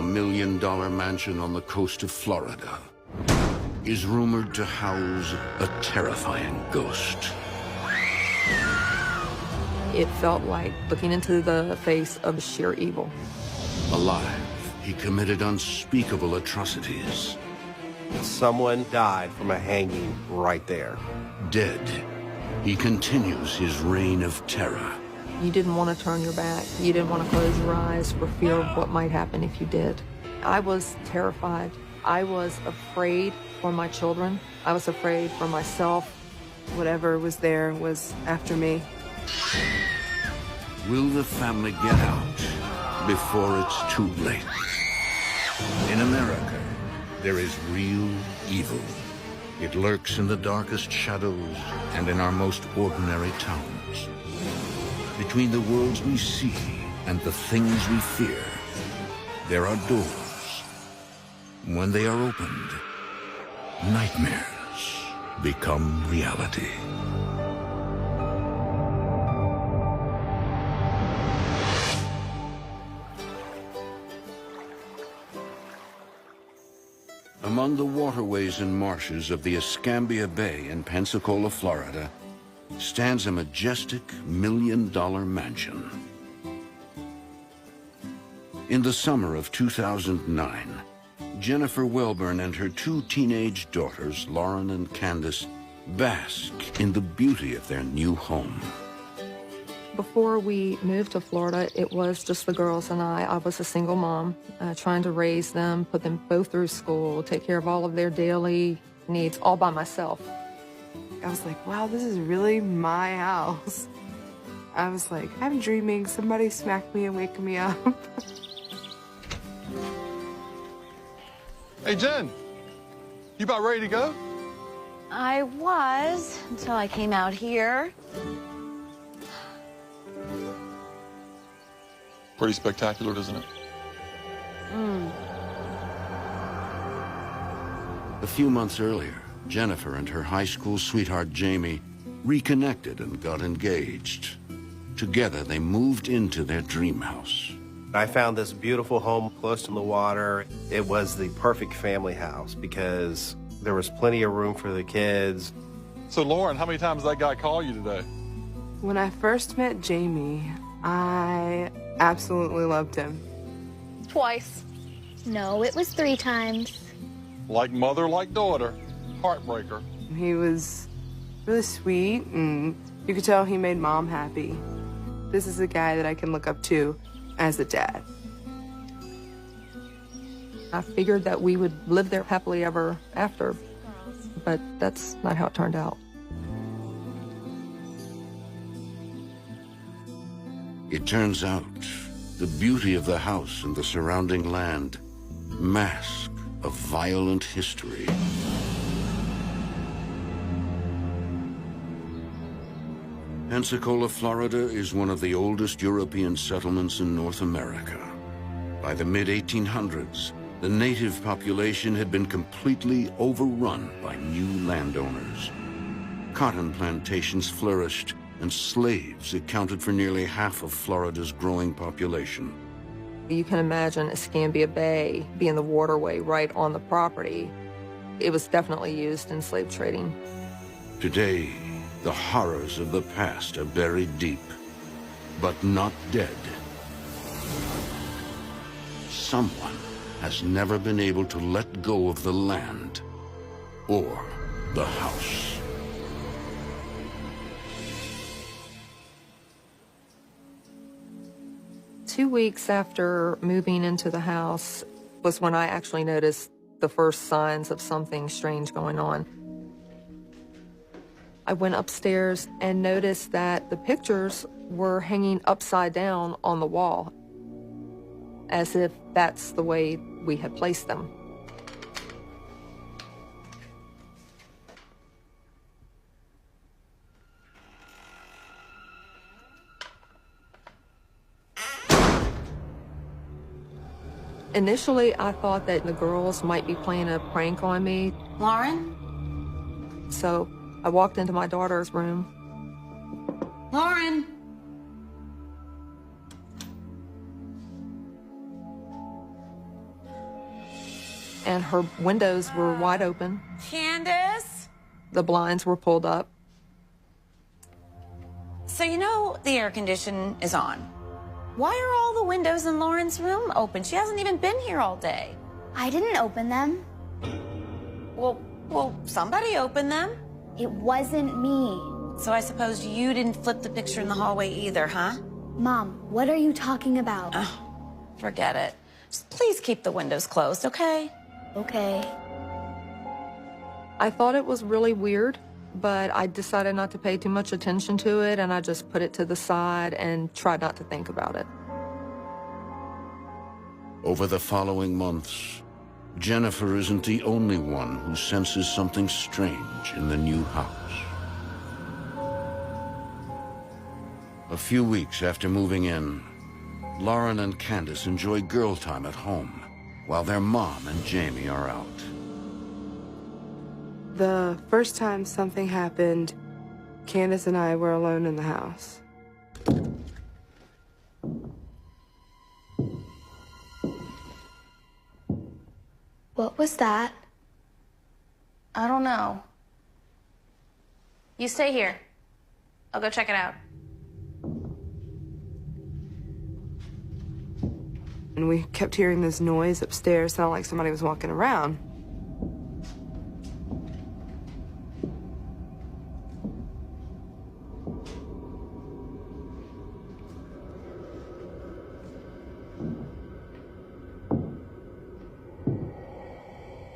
million-dollar mansion on the coast of Florida is rumored to house a terrifying ghost. It felt like looking into the face of sheer evil. Alive, he committed unspeakable atrocities. Someone died from a hanging right there. Dead, he continues his reign of terror. You didn't want to turn your back. You didn't want to close your eyes for fear of what might happen if you did. I was terrified. I was afraid for my children. I was afraid for myself. Whatever was there was after me. Will the family get out before it's too late? In America, there is real evil. It lurks in the darkest shadows and in our most ordinary towns. Between the worlds we see and the things we fear, there are doors. When they are opened, nightmares become reality. Among the waterways and marshes of the Escambia Bay in Pensacola, Florida, stands a majestic million-dollar mansion. In the summer of 2009, Jennifer Welburn and her two teenage daughters, Lauren and Candace, bask in the beauty of their new home. Before we moved to Florida, it was just the girls and I. I was a single mom, trying to raise them, put them both through school, take care of all of their daily needs all by myself. I was like, wow, this is really my house. I was like, I'm dreaming. Somebody smack me and wake me up. Hey, Jen, you about ready to go? I was, until I came out here. Pretty spectacular, isn't it? A few months earlier, Jennifer and her high school sweetheart, Jamie, reconnected and got engaged. Together, they moved into their dream house. I found this beautiful home close to the water. It was the perfect family house because there was plenty of room for the kids. So, Lauren, how many times did that guy call you today? When I first met Jamie, I absolutely loved him. Twice. No, it was 3 times. Like mother, like daughter. Heartbreaker. He was really sweet, and you could tell he made Mom happy. This is a guy that I can look up to as a dad. I figured that we would live there happily ever after, but that's not how it turned out. It turns out the beauty of the house and the surrounding land mask a violent history. Pensacola, Florida is one of the oldest European settlements in North America. By the mid-1800s, the native population had been completely overrun by new landowners. Cotton plantations flourished, and slaves accounted for nearly half of Florida's growing population. You can imagine Escambia Bay being the waterway right on the property. It was definitely used in slave trading. Today, the horrors of the past are buried deep, but not dead. Someone has never been able to let go of the land or the house. Two weeks after moving into the house was when I actually noticed the first signs of something strange going on. I went upstairs and noticed that the pictures were hanging upside down on the wall, as if that's the way we had placed them. Initially, I thought that the girls might be playing a prank on me. Lauren? So I walked into my daughter's room. Lauren? and her windows were wide open. Candace? The blinds were pulled up. So you know the air condition is on. Why are all the windows in Lauren's room open? She hasn't even been here all day. I didn't open them. Well, somebody opened them. It wasn't me. So I suppose you didn't flip the picture in the hallway either, huh? Mom, what are you talking about? Forget it. Just please keep the windows closed, okay? Okay. I thought it was really weird, but I decided not to pay too much attention to it, and I just put it to the side and tried not to think about it. Over the following months, Jennifer isn't the only one who senses something strange in the new house. A few weeks after moving in, Lauren and Candace enjoy girl time at home, while their mom and Jamie are out. The first time something happened, Candace and I were alone in the house. What was that? I don't know. You stay here. I'll go check it out. And we kept hearing this noise upstairs, sounded like somebody was walking around.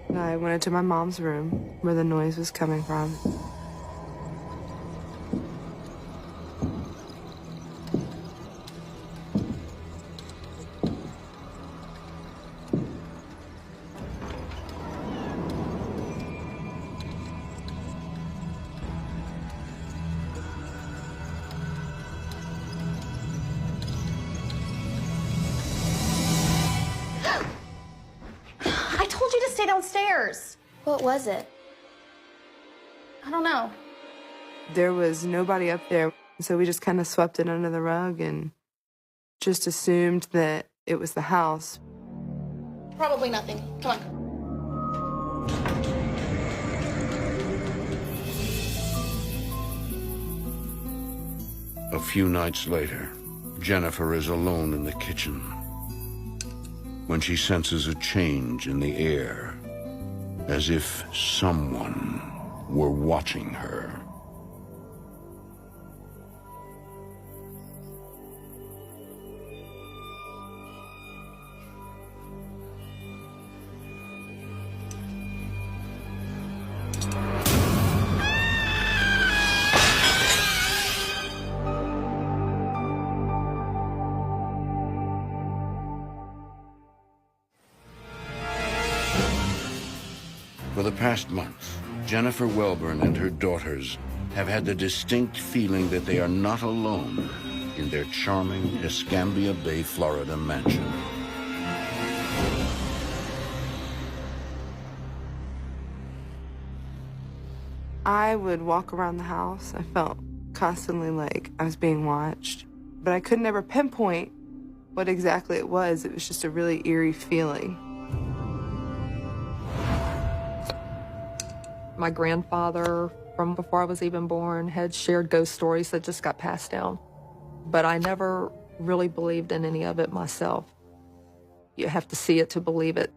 And I went into my mom's room where the noise was coming from. I told you to stay downstairs. What was it? I don't know. There was nobody up there, so we just kind of swept it under the rug and just assumed that it was the house. Probably nothing. Come on. A few nights later, Jennifer is alone in the kitchen when she senses a change in the air, as if someone were watching her. For the past month, Jennifer Welborn and her daughters have had the distinct feeling that they are not alone in their charming Escambia Bay, Florida mansion. I would walk around the house. I felt constantly like I was being watched, but I could never pinpoint what exactly it was. It was just a really eerie feeling. My grandfather, from before I was even born, had shared ghost stories that just got passed down. But I never really believed in any of it myself. You have to see it to believe it.